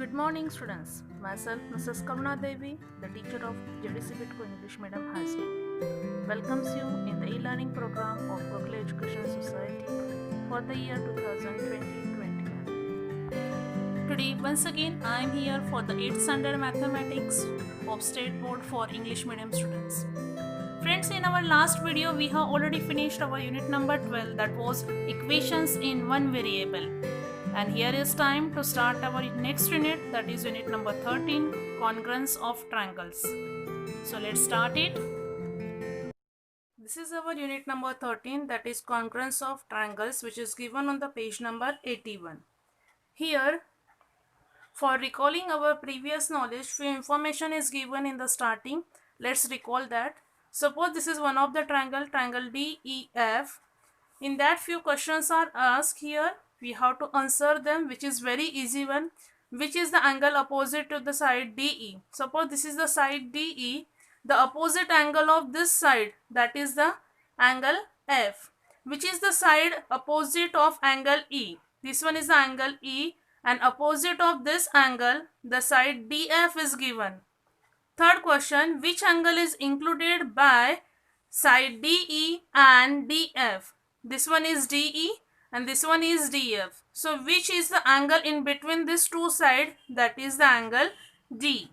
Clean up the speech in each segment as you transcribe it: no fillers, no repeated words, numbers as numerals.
Good morning, students. Myself, Mrs. Karuna Devi, the teacher of JDC Bitco English Medium High School, welcomes you in the e-learning program of Berkeley Education Society for the year 2020-21. Today, once again, I am here for the 8th standard mathematics of State Board for English Medium students. Friends, in our last video, we have already finished our unit number 12, that was equations in one variable. And here is time to start our next unit, that is unit number 13, congruence of triangles. So let's start it. This is our unit number 13, that is congruence of triangles, which is given on the page number 81. Here, for recalling our previous knowledge, few information is given in the starting. Let's recall that. Suppose this is one of the triangle DEF. In that, few questions are asked here. We have to answer them, which is very easy one. Which is the angle opposite to the side DE? Suppose this is the side DE. The opposite angle of this side, that is the angle F. Which is the side opposite of angle E? This one is the angle E, and opposite of this angle, the side DF is given. Third question, which angle is included by side DE and DF? This one is DE and this one is DF. So which is the angle in between these two sides? That is the angle D.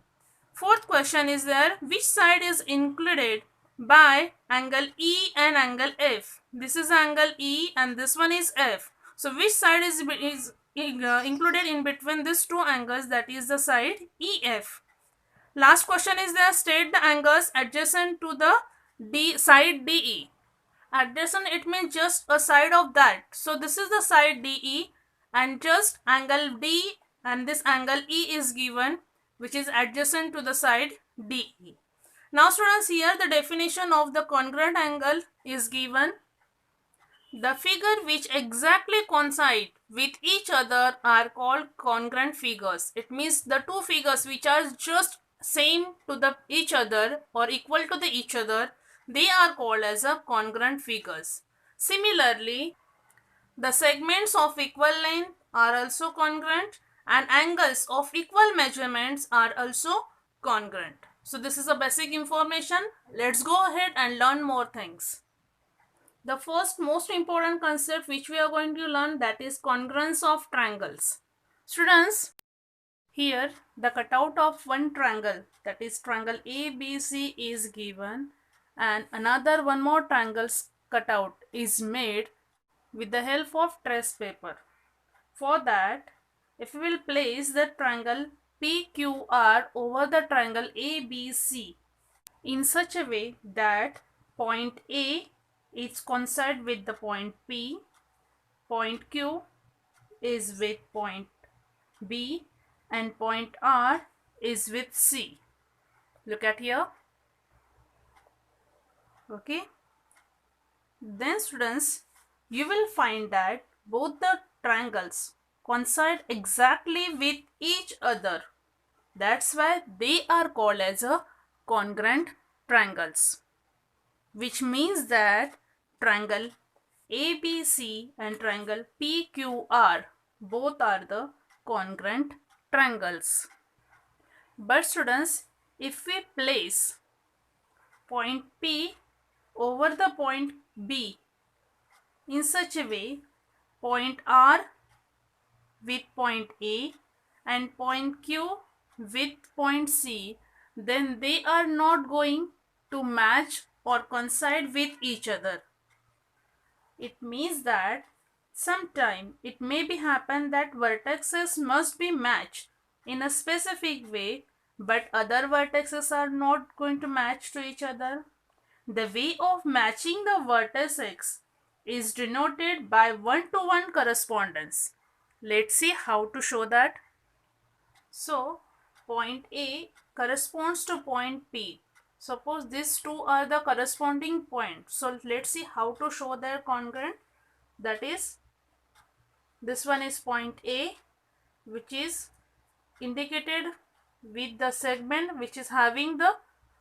Fourth question is there, which side is included by angle E and angle F? This is angle E and this one is F. So which side is included in between these two angles? That is the side EF. Last question is there, state the angles adjacent to the side DE. Adjacent, it means just a side of that. So this is the side DE and just angle D and this angle E is given, which is adjacent to the side DE. Now students, here the definition of the congruent angle is given. The figure which exactly coincide with each other are called congruent figures. It means the two figures which are just same to each other or equal to each other, they are called as a congruent figures. Similarly, the segments of equal length are also congruent and angles of equal measurements are also congruent. So this is a basic information. Let's go ahead and learn more things. The first most important concept which we are going to learn, that is congruence of triangles. Students, here the cutout of one triangle, that is triangle ABC is given, and another one more triangle's cutout is made with the help of trace paper. For that, if we will place the triangle PQR over the triangle ABC in such a way that point A is coincide with the point P, point Q is with point B, and point R is with C. Look at here. Okay. Then students, you will find that both the triangles coincide exactly with each other. That's why they are called as a congruent triangles, which means that triangle ABC and triangle PQR both are the congruent triangles. But students, if we place point P over the point B in such a way, point R with point A and point Q with point C, then they are not going to match or coincide with each other. It means that sometime it may be happen that vertices must be matched in a specific way, but other vertices are not going to match to each other. The way of matching the vertices is denoted by one-to-one correspondence. Let's see how to show that. So, point A corresponds to point P. Suppose these two are the corresponding points. So, let's see how to show their congruent. That is, this one is point A, which is indicated with the segment which is having the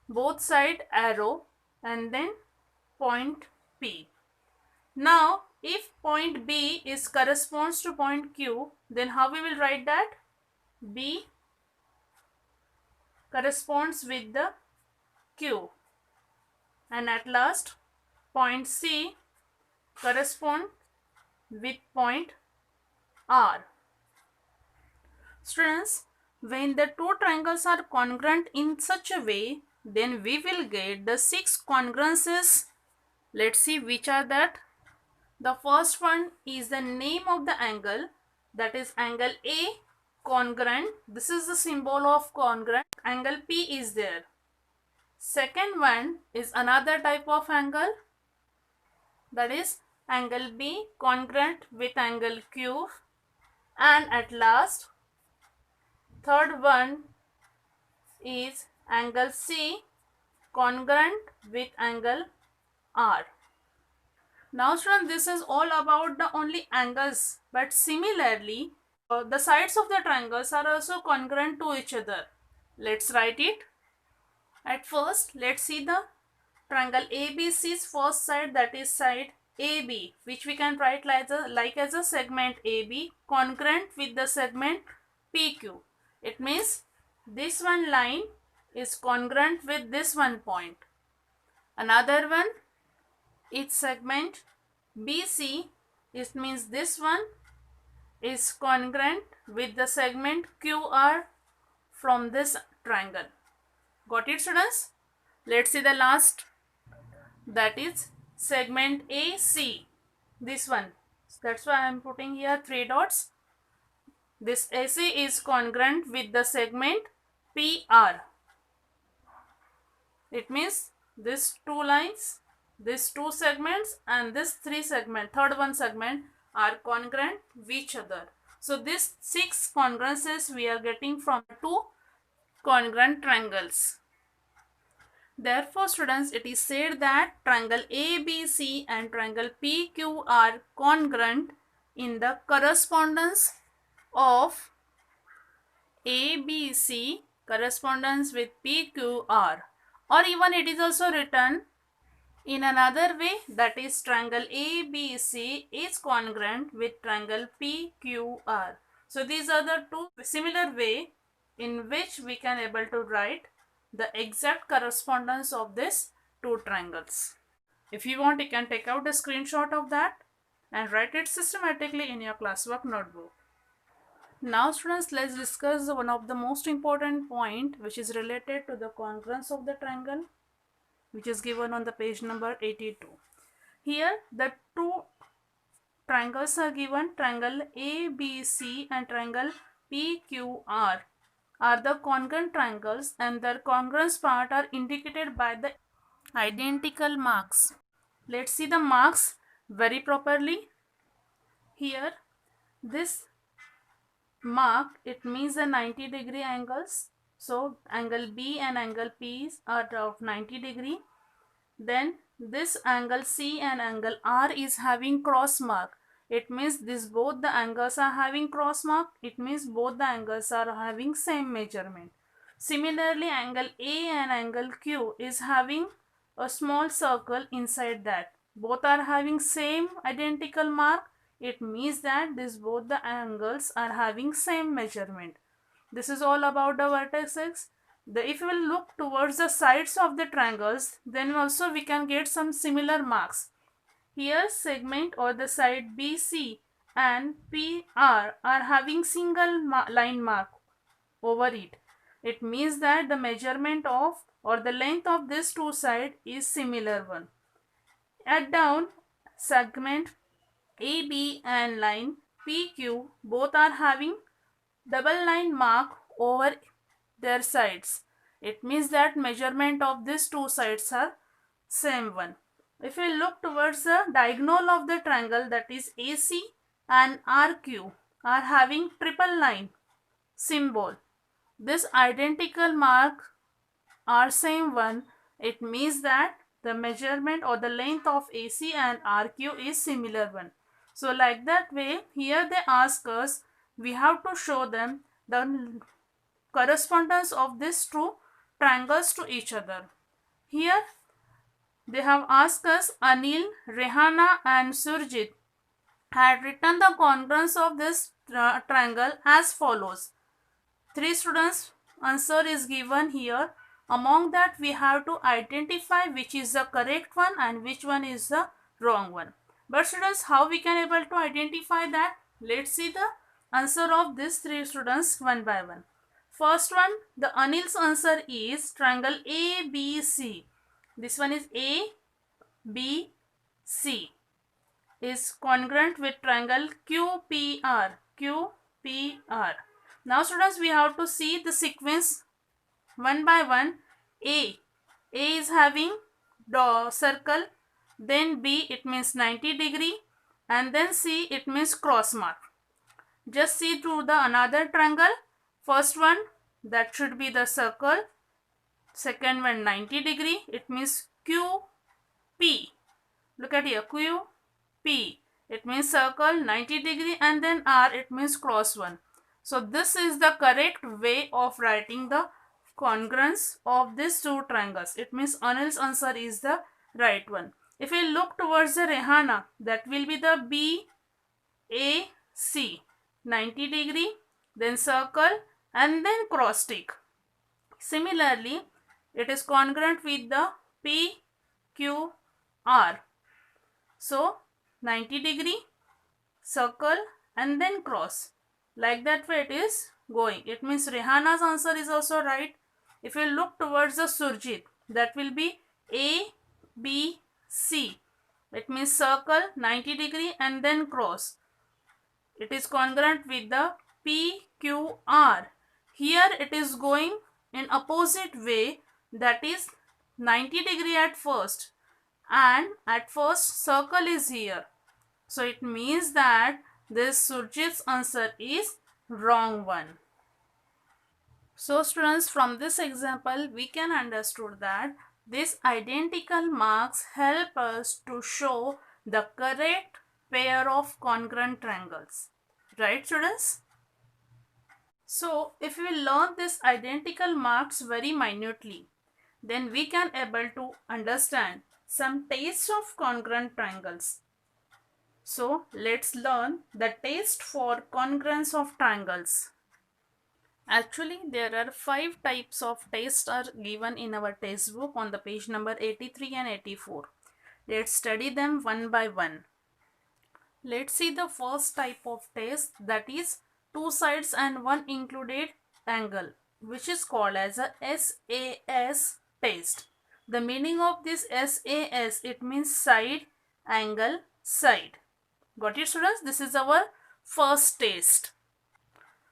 both side arrow, and then point P. Now, if point B is corresponds to point Q, then how we will write that? B corresponds with the Q, and at last point C corresponds with point R. Students, when the two triangles are congruent in such a way, then we will get the 6 congruences. Let's see which are that. The first one is the name of the angle, that is angle A, congruent. This is the symbol of congruent. Angle P is there. Second one is another type of angle, that is angle B, congruent with angle Q. And at last, third one is angle C, congruent with angle R. Now students, this is all about the only angles, but similarly the sides of the triangles are also congruent to each other. Let's write it. At first, let's see the triangle ABC's first side, that is side AB, which we can write like as a segment AB congruent with the segment PQ. It means this one line is congruent with this one point. Another one is segment BC. It means this one is congruent with the segment QR from this triangle. Got it, students? Let's see the last, that is segment AC. This one. That's why I am putting here 3 dots. This AC is congruent with the segment PR. It means these two lines, these two segments, and this third one segment are congruent with each other. So these 6 congruences we are getting from 2 congruent triangles. Therefore, students, it is said that triangle ABC and triangle PQ are congruent in the correspondence of ABC correspondence with PQR, or even it is also written in another way, that is triangle ABC is congruent with triangle PQR. So these are the two similar way in which we can able to write the exact correspondence of these two triangles. If you want, you can take out a screenshot of that and write it systematically in your classwork notebook. Now students, let's discuss one of the most important point, which is related to the congruence of the triangle, which is given on the page number 82. Here the two triangles are given, triangle ABC and triangle PQR are the congruent triangles, and their congruence part are indicated by the identical marks. Let's see the marks very properly. Here this mark, it means the 90-degree angles. So angle B and angle P are of 90 degree. Then this angle C and angle R is having cross mark. It means both the angles are having cross mark. It means both the angles are having same measurement. Similarly, angle A and angle Q is having a small circle inside that. Both are having same identical mark. It means that both the angles are having same measurement. This is all about the vertices. If we will look towards the sides of the triangles, then also we can get some similar marks. Here segment or the side BC and PR are having single line mark over it. It means that the measurement of or the length of these two sides is similar one. At down, segment AB and line PQ both are having double line mark over their sides. It means that measurement of these two sides are same one. If we look towards the diagonal of the triangle, that is AC and RQ are having triple line symbol. This identical mark are same one. It means that the measurement or the length of AC and RQ is similar one. So like that way, here they ask us, we have to show them the correspondence of these two triangles to each other. Here they have asked us, Anil, Rehana and Surjit had written the congruence of this triangle as follows. 3 students answer is given here. Among that we have to identify which is the correct one and which one is the wrong one. But students, how we can able to identify that? Let's see the answer of these three students one by one. First one, the Anil's answer is triangle ABC. This one is ABC is congruent with triangle QPR. QPR. Now students, we have to see the sequence one by one. A is having the circle, then B it means 90 degree, and then C it means cross mark. Just see through the another triangle. First one, that should be the circle. Second one 90 degree, it means QP. Look at here, QP. It means circle 90 degree, and then R it means cross one. So this is the correct way of writing the congruence of these two triangles. It means Anil's answer is the right one. If we look towards the Rehana, that will be the BAC. 90 degree, then circle, and then cross stick. Similarly, it is congruent with the PQR. So 90 degree, circle, and then cross. Like that way it is going. It means Rehana's answer is also right. If you look towards the Surjit, that will be ABC. It means circle 90 degree and then cross. It is congruent with the PQR. Here it is going in opposite way, that is 90 degree at first, and at first circle is here. So it means that this Surjit's answer is wrong one. So students, from this example we can understood that these identical marks help us to show the correct pair of congruent triangles. Right students? So if we learn this identical marks very minutely, then we can able to understand some taste of congruent triangles. So let's learn the test for congruence of triangles. Actually, there are 5 types of tests are given in our textbook on the page number 83 and 84. Let's study them one by one. Let's see the first type of test, that is two sides and one included angle, which is called as a SAS test. The meaning of this SAS, it means side, angle, side. Got it students? This is our first test.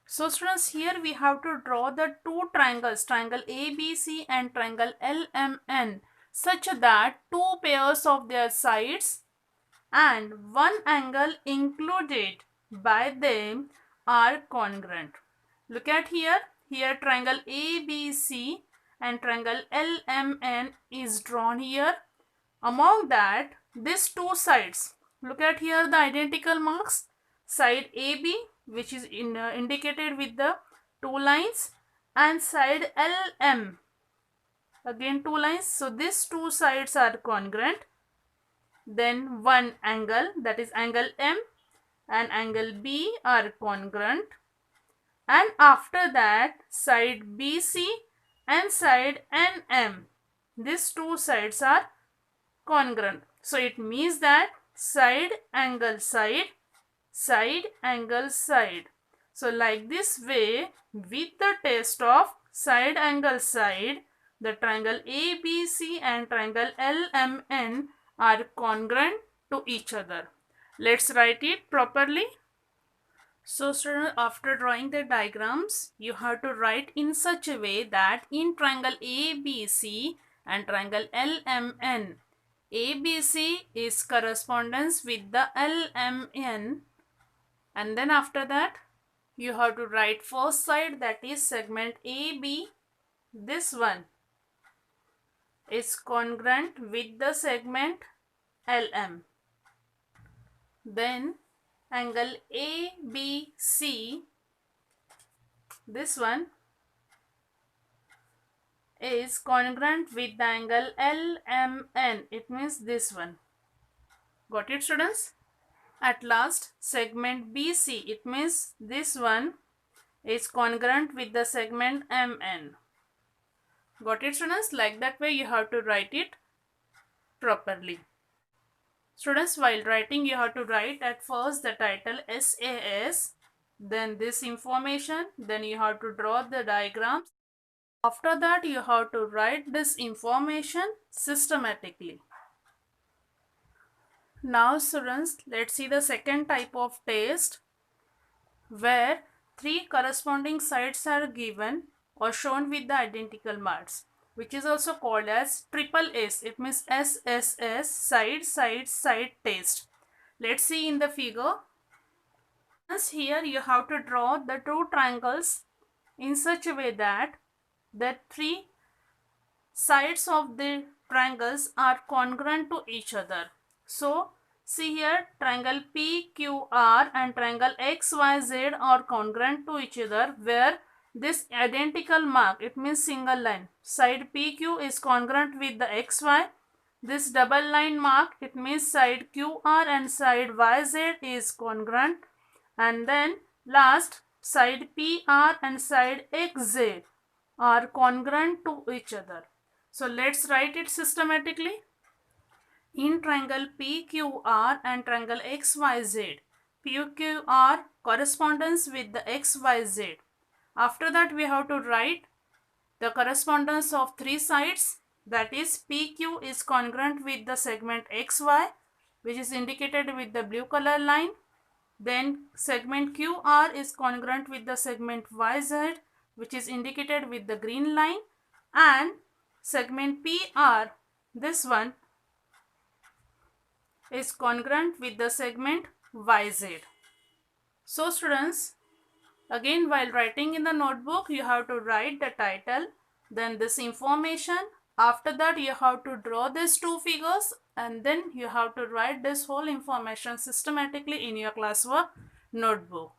So students, here we have to draw the two triangles, triangle ABC and triangle LMN, such that two pairs of their sides and one angle included by them are congruent. Look at here. Here triangle ABC and triangle LMN is drawn here. Among that, these two sides, look at here the identical marks. Side AB, which is indicated with the two lines, and side LM, again two lines. So these two sides are congruent. Then one angle, that is angle M and angle B, are congruent. And after that, side BC and side NM, these two sides are congruent. So it means that side angle side, side angle side. So like this way, with the test of side angle side, the triangle ABC and triangle LMN are congruent to each other. Let's write it properly. So students, after drawing the diagrams, you have to write in such a way that in triangle ABC and triangle LMN, ABC is correspondence with the LMN, and then after that you have to write first side, that is segment AB. This one is congruent with the segment LM. Then angle ABC, this one is congruent with the angle LMN. It means this one. Got it students? At last, segment BC, it means this one is congruent with the segment MN. Got it, students? Like that way you have to write it properly. Students, while writing you have to write at first the title SAS, then this information, then you have to draw the diagrams. After that you have to write this information systematically. Now students, let's see the second type of test where three corresponding sides are given or shown with the identical marks, which is also called as triple S. It means SSS, side test. Let's see in the figure. Here you have to draw the two triangles in such a way that the three sides of the triangles are congruent to each other. So see here, triangle PQR and triangle XYZ are congruent to each other, where this identical mark, it means single line, side PQ is congruent with the XY. This double line mark, it means side QR and side YZ is congruent. And then last, side PR and side XZ are congruent to each other. So let's write it systematically. In triangle PQR and triangle XYZ, PQR correspondence with the XYZ. After that we have to write the correspondence of three sides, that is PQ is congruent with the segment XY, which is indicated with the blue color line. Then segment QR is congruent with the segment YZ, which is indicated with the green line, and segment PR, this one, is congruent with the segment YZ. So students, again while writing in the notebook you have to write the title, then this information. After that you have to draw these two figures, and then you have to write this whole information systematically in your classwork notebook.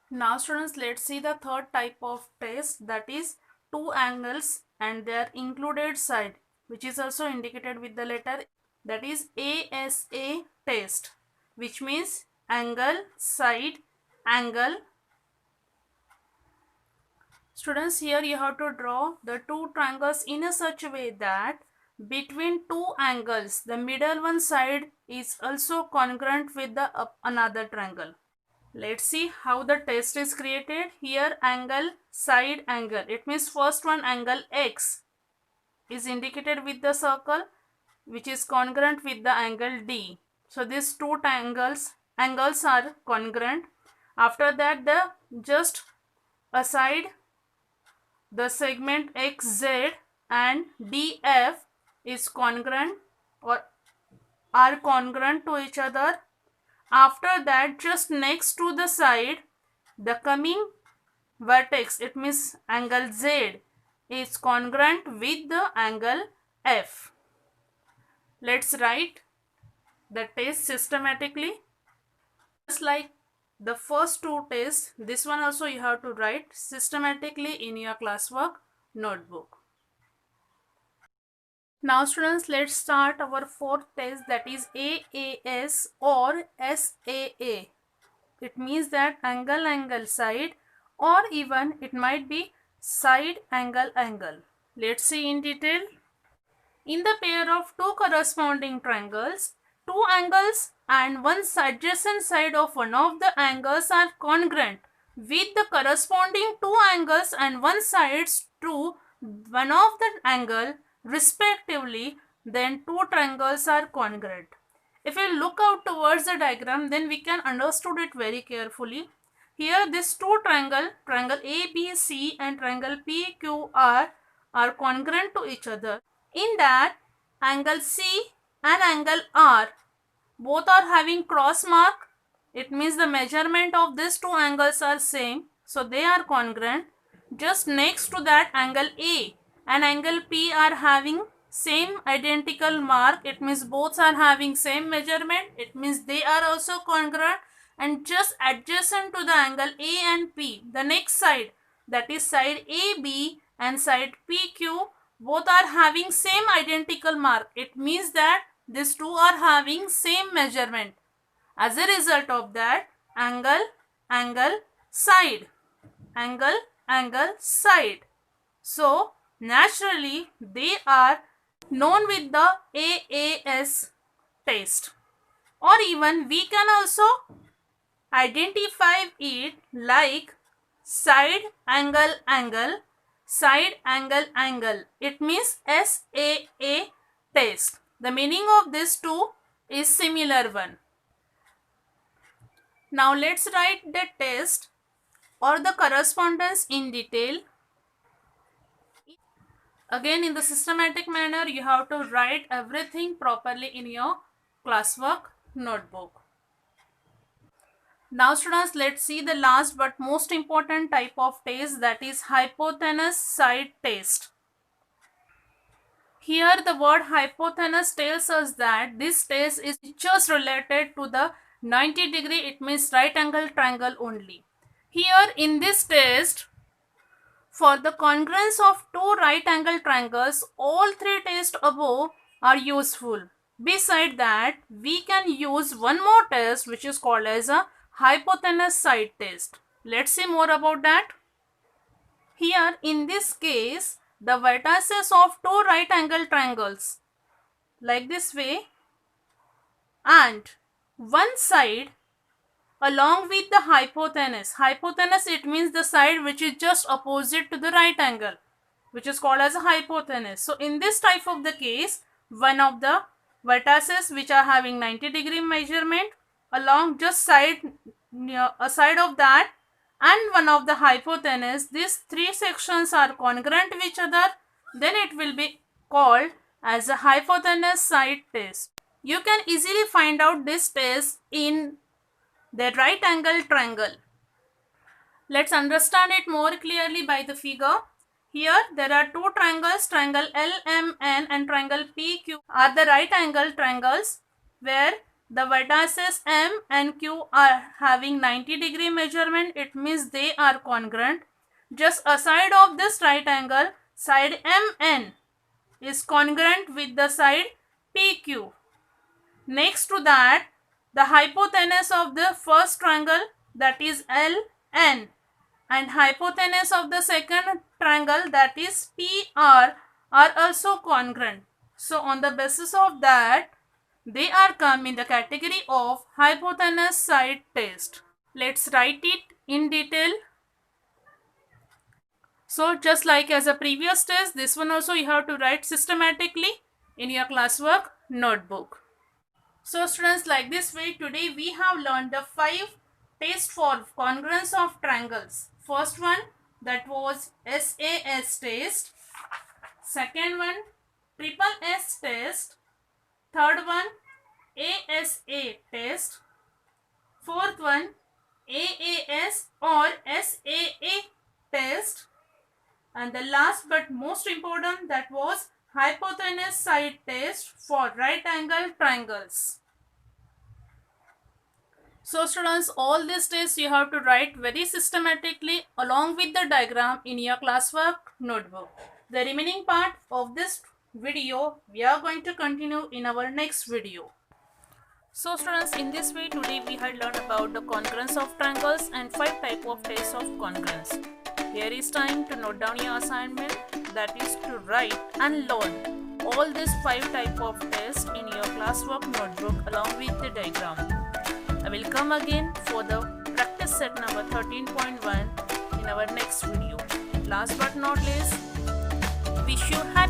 Now students, let's see the third type of test, that is two angles and their included side, which is also indicated with the letter, that is ASA test, which means angle, side, angle. Students, here you have to draw the two triangles in a such a way that between two angles, the middle one side is also congruent with the another triangle. Let's see how the test is created. Here angle, side, angle. It means first one, angle X, is indicated with the circle, which is congruent with the angle D. So these two angles are congruent. After that, just aside the segment XZ and DF is congruent or are congruent to each other. After that, just next to the side, the coming vertex, it means angle Z, is congruent with the angle F. Let's write the test systematically. Just like the first two tests, this one also you have to write systematically in your classwork notebook. Now students, let's start our fourth test, that is AAS or SAA. It means that angle, side, or even it might be side, angle. Let's see in detail. In the pair of two corresponding triangles, two angles and one adjacent side of one of the angles are congruent with the corresponding two angles and one sides to one of the angle respectively, then two triangles are congruent. If we look out towards the diagram, then we can understand it very carefully. Here these two triangle ABC and triangle PQR are congruent to each other. In that, angle C and angle R both are having cross mark. It means the measurement of these two angles are same, so they are congruent. Just next to that, angle A and angle P are having same identical mark. It means both are having same measurement. It means they are also congruent. And just adjacent to the angle A and P, the next side, that is side AB and side PQ, both are having same identical mark. It means that these two are having same measurement. As a result of that, angle angle, side. Angle, angle, side. So naturally they are known with the AAS test. Or even we can also identify it like side angle angle, side angle angle. It means SAA test. The meaning of these two is similar one. Now let's write the test or the correspondence in detail. Again, in the systematic manner, you have to write everything properly in your classwork notebook. Now students, let's see the last but most important type of test, that is hypotenuse side test. Here the word hypotenuse tells us that this test is just related to the 90 degree, it means right angle triangle only. Here in this test, for the congruence of two right angle triangles, all three tests above are useful. Beside that, we can use one more test which is called as a hypotenuse side test. Let's see more about that. Here in this case, the vertices of two right angle triangles like this way, and one side along with the hypotenuse. Hypotenuse, it means the side which is just opposite to the right angle, which is called as a hypotenuse. So in this type of the case, one of the vertices which are having 90 degree measurement along just side, a side of that, and one of the hypotenuse, these three sections are congruent with each other, then it will be called as a hypotenuse side test. You can easily find out this test in the right angle triangle. Let's understand it more clearly by the figure. Here there are two triangles, triangle LMN and triangle PQ are the right angle triangles where the vertices M and Q are having 90 degree measurement. It means they are congruent. Just aside of this right angle, side MN is congruent with the side PQ. Next to that, the hypotenuse of the first triangle, that is LN, and hypotenuse of the second triangle, that is PR, are also congruent. So on the basis of that, they are come in the category of hypotenuse side test. Let's write it in detail. So just like as a previous test, this one also you have to write systematically in your classwork notebook. So students, like this way, today we have learned the 5 tests for congruence of triangles. First one, that was SAS test. Second one, triple S test. Third one, ASA test. Fourth one, AAS or SAA test. And the last but most important, that was hypotenuse side test for right angle triangles. So students, all these tests you have to write very systematically along with the diagram in your classwork notebook. The remaining part of this video we are going to continue in our next video. So students, in this way today we had learned about the congruence of triangles and 5 types of tests of congruence. Here is time to note down your assignment, that is to write and learn all these 5 types of tests in your classwork notebook along with the diagram. I will come again for the practice set number 13.1 in our next video. Last but not least, wish you happy